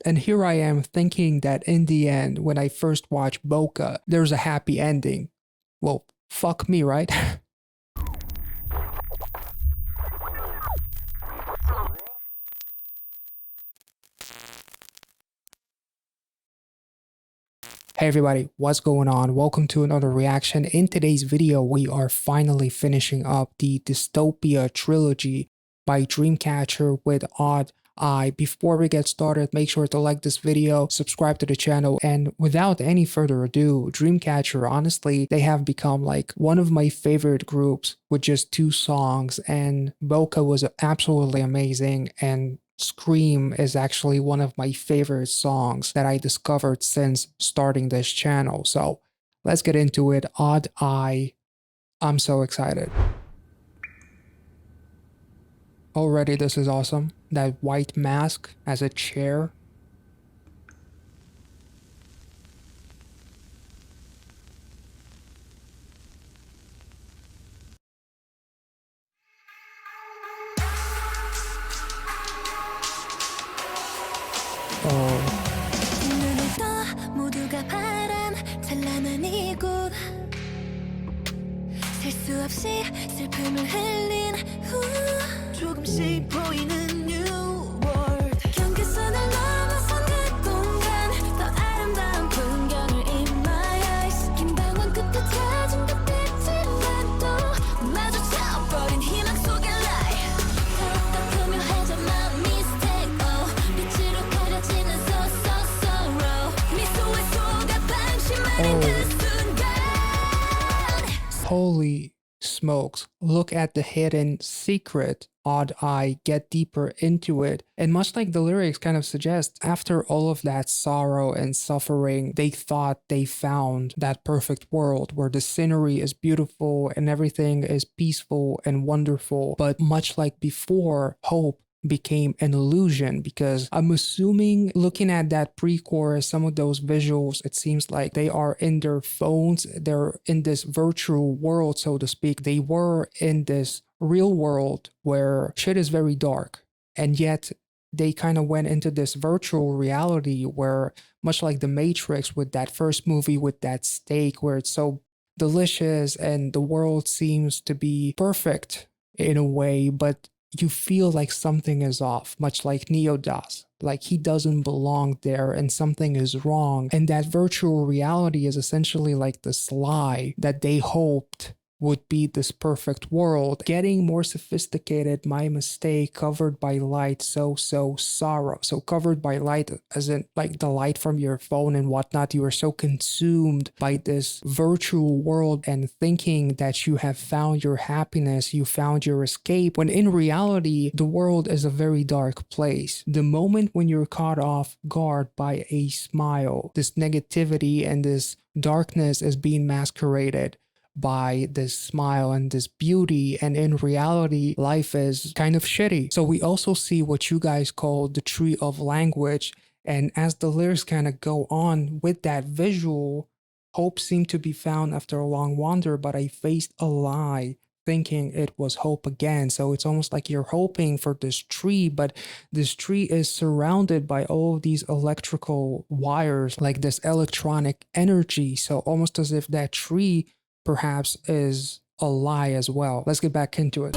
and here I am thinking that in the end, when I first watched Boca, there's a happy ending. Well, fuck me, right? Hey everybody, what's going on? Welcome to another reaction. In today's video, we are finally finishing up the Dystopia trilogy by Dreamcatcher with Odd Eye. Before we get started, make sure to like this video, subscribe to the channel, and without any further ado, Dreamcatcher, honestly, they have become like one of my favorite groups with just 2 songs, and Boca was absolutely amazing, and Scream is actually one of my favorite songs that I discovered since starting this channel. So let's get into it. Odd Eye. I'm so excited. Already this is awesome. That white mask as a chair. 셀수 없이 슬픔을 흘린 후 조금씩 보이는 new world 경계선을 넘어선 그 공간 더 아름다운 풍경을 in my eyes 긴 방황 끝에 찾은 듯했지만 또 마주쳐버린 희망 속의 lie 더욱더 교묘해져 my mistake oh 빛으로 가려지는 so sorrow 미소에 속아 방심하는 그 순간. Holy smokes, look at the hidden secret. Odd Eye, get deeper into it. And much like the lyrics kind of suggest, after all of that sorrow and suffering, they thought they found that perfect world where the scenery is beautiful and everything is peaceful and wonderful. But much like before, hope became an illusion, because I'm assuming, looking at that pre-chorus, some of those visuals, it seems like they are in their phones, they're in this virtual world, so to speak. They were in this real world where shit is very dark, and yet they kind of went into this virtual reality where, much like the Matrix with that first movie with that steak, where it's so delicious and the world seems to be perfect in a way, but you feel like something is off, much like Neo does. Like he doesn't belong there and something is wrong. And that virtual reality is essentially like this lie that they hoped would be this perfect world. Getting more sophisticated, my mistake, covered by light, so sorrow. So covered by light as in like the light from your phone and whatnot. You are so consumed by this virtual world and thinking that you have found your happiness, you found your escape, when in reality, the world is a very dark place. The moment when you're caught off guard by a smile, this negativity and this darkness is being masqueraded by this smile and this beauty, and in reality life is kind of shitty. So we also see what you guys call the tree of language, and as the lyrics kind of go on with that visual, hope seemed to be found after a long wander, but I faced a lie thinking it was hope again. So it's almost like you're hoping for this tree, but this tree is surrounded by all of these electrical wires, like this electronic energy. So almost as if that tree perhaps is a lie as well. Let's get back into it.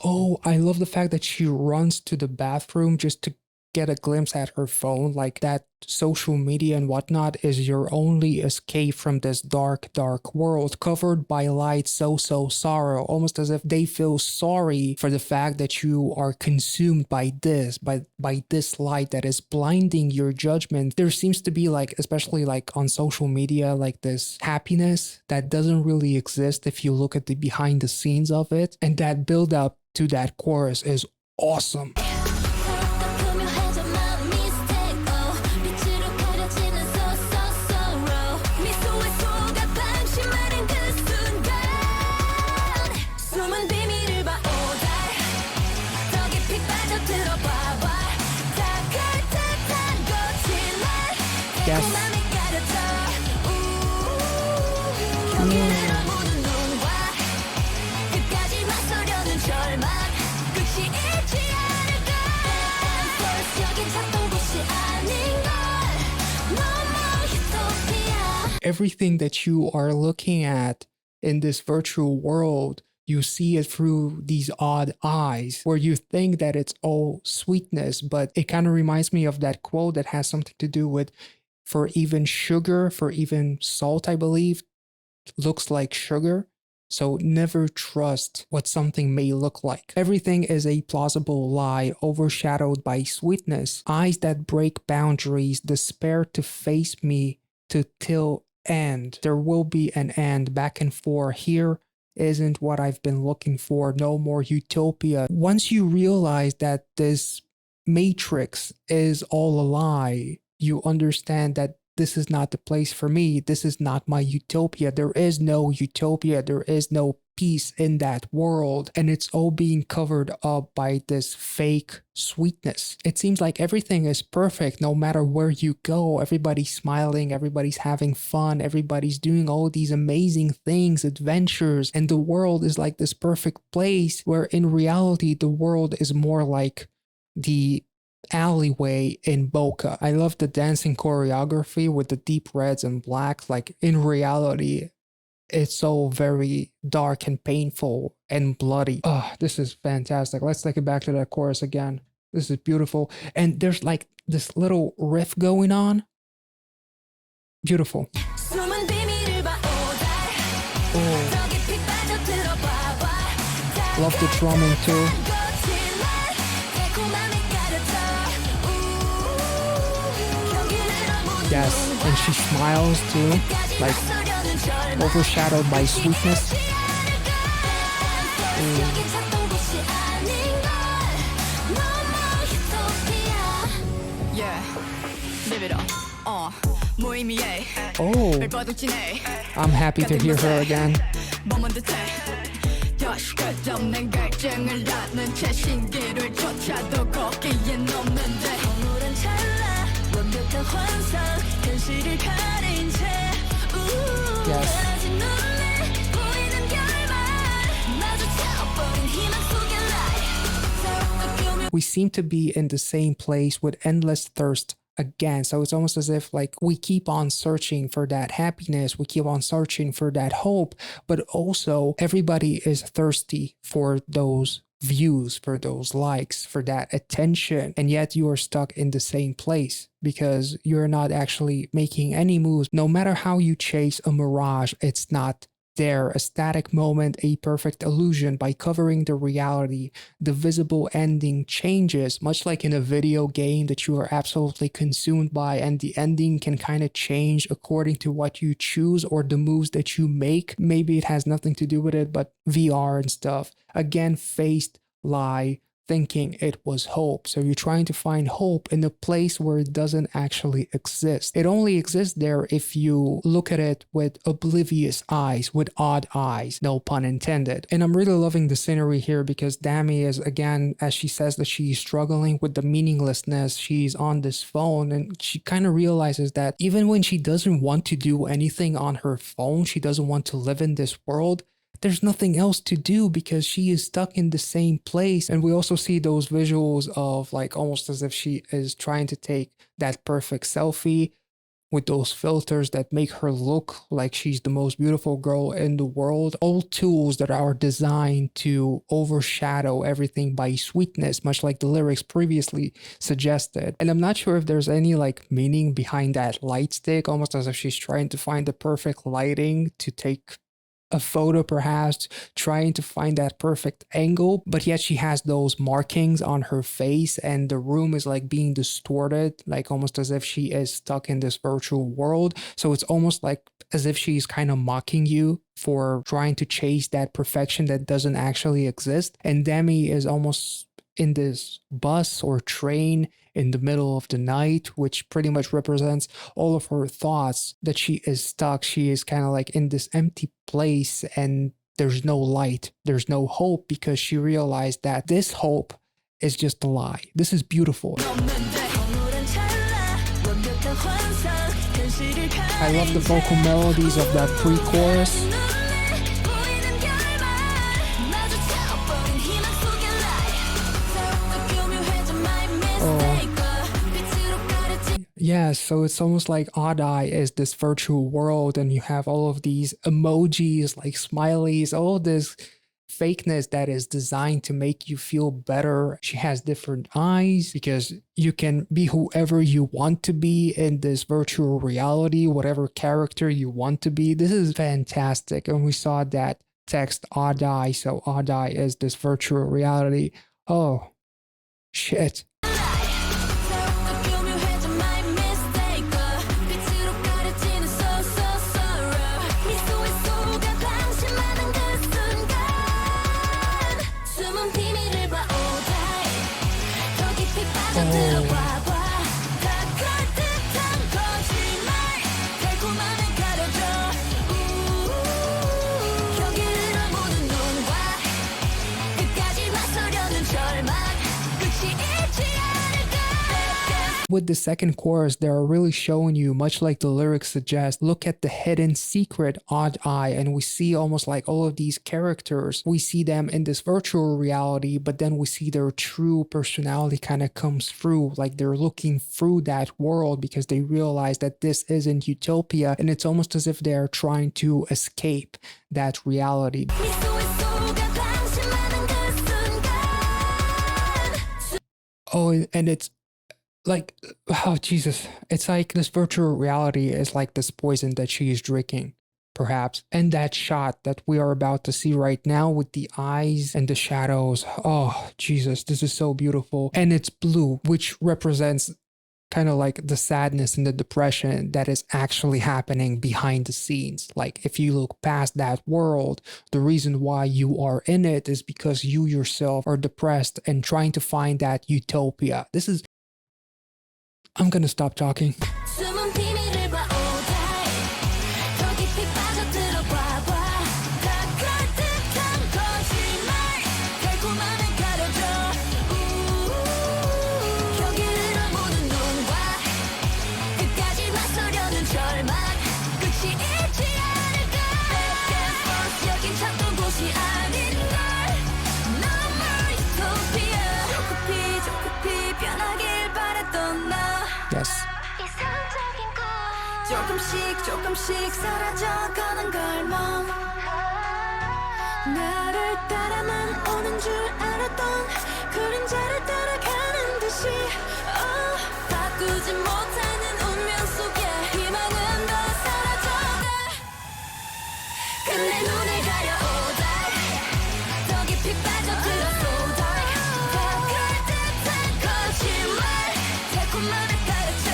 Oh, I love the fact that she runs to the bathroom just to get a glimpse at her phone. Like that social media and whatnot is your only escape from this dark world covered by light, so sorrow, almost as if they feel sorry for the fact that you are consumed by this light that is blinding your judgment. There seems to be, like, especially like on social media, like this happiness that doesn't really exist if you look at the behind the scenes of it, and that build up to that chorus is awesome. Yes. 끝까지 맞서려는 절망 끝이 있지 않을까 여긴 작동 곳이 아닌 걸 너무 유토피아. Everything that you are looking at in this virtual world, you see it through these odd eyes where you think that it's all sweetness, but it kind of reminds me of that quote that has something to do with for even sugar, for even salt, I believe, looks like sugar. So never trust what something may look like. Everything is a plausible lie overshadowed by sweetness. Eyes that break boundaries, despair to face me to till end. There will be an end back and forth. Here isn't what I've been looking for. No more utopia. Once you realize that this matrix is all a lie, you understand that this is not the place for me. This is not my utopia. There is no utopia. There is no peace in that world. And it's all being covered up by this fake sweetness. It seems like everything is perfect no matter where you go. Everybody's smiling. Everybody's having fun. Everybody's doing all these amazing things, adventures. And the world is like this perfect place where in reality, the world is more like the alleyway in Boca. I love the dancing choreography with the deep reds and blacks. Like in reality, it's so very dark and painful and bloody. Oh, this is fantastic. Let's take it back to that chorus again. This is beautiful. And there's like this little riff going on. Beautiful. Oh. Love the drumming too. Yes, and she smiles too, like overshadowed by sweetness. Oh, I'm happy to hear her again. Yes. We seem to be in the same place with endless thirst again. So it's almost as if like we keep on searching for that happiness, we keep on searching for that hope, but also everybody is thirsty for those views, for those likes, for that attention, and yet you are stuck in the same place because you're not actually making any moves. No matter how you chase a mirage, it's not there. A static moment, a perfect illusion. By covering the reality, the visible ending changes, much like in a video game that you are absolutely consumed by, and the ending can kind of change according to what you choose or the moves that you make. Maybe it has nothing to do with it, but VR and stuff. Again, faced lie, thinking it was hope. So you're trying to find hope in a place where it doesn't actually exist. It only exists there if you look at it with oblivious eyes, with odd eyes, no pun intended. And I'm really loving the scenery here because Dami is, again, as she says that she's struggling with the meaninglessness, she's on this phone and she kind of realizes that even when she doesn't want to do anything on her phone, she doesn't want to live in this world, there's nothing else to do because she is stuck in the same place. And we also see those visuals of like almost as if she is trying to take that perfect selfie with those filters that make her look like she's the most beautiful girl in the world. All tools that are designed to overshadow everything by sweetness, much like the lyrics previously suggested. And I'm not sure if there's any like meaning behind that light stick, almost as if she's trying to find the perfect lighting to take a photo, perhaps trying to find that perfect angle, but yet she has those markings on her face and the room is like being distorted, like almost as if she is stuck in this virtual world. So it's almost like as if she's kind of mocking you for trying to chase that perfection that doesn't actually exist. And Demi is almost in this bus or train in the middle of the night, which pretty much represents all of her thoughts that she is stuck. She is kind of like in this empty place and there's no light, there's no hope because she realized that this hope is just a lie. This is beautiful. I love the vocal melodies of that pre-chorus. Yeah, so it's almost like Odd Eye is this virtual world, and you have all of these emojis like smileys, all this fakeness that is designed to make you feel better. She has different eyes because you can be whoever you want to be in this virtual reality, whatever character you want to be. This is fantastic. And we saw that text Odd Eye, so Odd Eye is this virtual reality. Oh, shit. With the second chorus, they're really showing you, much like the lyrics suggest, look at the hidden secret Odd Eye, and we see almost like all of these characters, we see them in this virtual reality, but then we see their true personality kind of comes through, like they're looking through that world because they realize that this isn't utopia, and it's almost as if they're trying to escape that reality. Oh, and it's like, oh Jesus, it's like this virtual reality is like this poison that she is drinking, perhaps. And that shot that we are about to see right now with the eyes and the shadows, oh Jesus, this is so beautiful. And it's blue, which represents kind of like the sadness and the depression that is actually happening behind the scenes. Like if you look past that world, the reason why you are in it is because you yourself are depressed and trying to find that utopia. This is, I'm gonna stop talking. Yes. 조금씩 사라져가는 걸뭐 나를 따라만 오는 줄 알았던 그림자를 따라가는 듯이 바꾸지 못하는 운명 속에 희망은 더 사라져가 근데 눈을 가려오다 더 깊이 빠져들었어 더 가득한 거짓말 달콤함을 가르쳐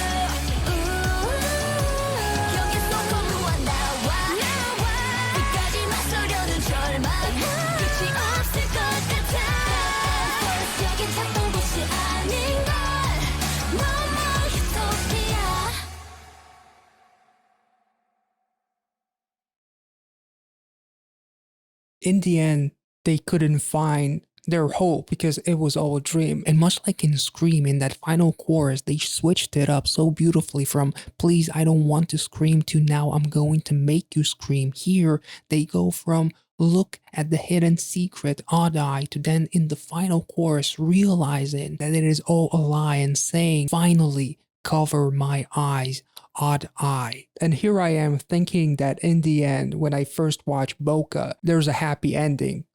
In the end, they couldn't find their hope because it was all a dream. And much like in Scream, in that final chorus, they switched it up so beautifully from please, I don't want to scream to now I'm going to make you scream. Here, they go from look at the hidden secret, Odd Eye, to then in the final chorus realizing that it is all a lie and saying, finally, cover my eyes, Odd Eye. And here I am thinking that in the end, when I first watched Boca, there's a happy ending.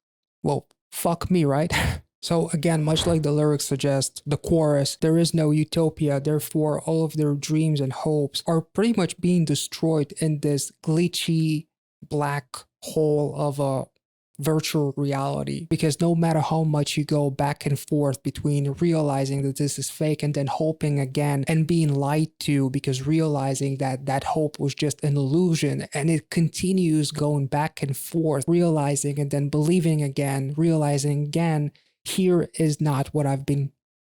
Well, fuck me, right? So again, much like the lyrics suggest, the chorus, there is no utopia, therefore all of their dreams and hopes are pretty much being destroyed in this glitchy black hole of a virtual reality, because no matter how much you go back and forth between realizing that this is fake and then hoping again and being lied to because realizing that that hope was just an illusion, and it continues going back and forth, realizing and then believing again, realizing again, here is not what I've been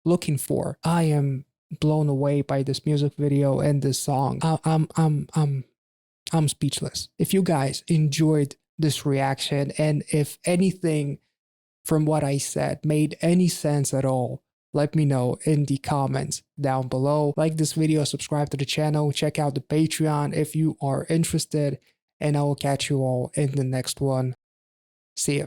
looking for. I am blown away by this music video and this song. I'm speechless. If you guys enjoyed this reaction, and if anything from what I said made any sense at all, Let me know in the comments down below. Like this video, subscribe to the channel, check out the Patreon if you are interested, and I will catch you all in the next one. See ya.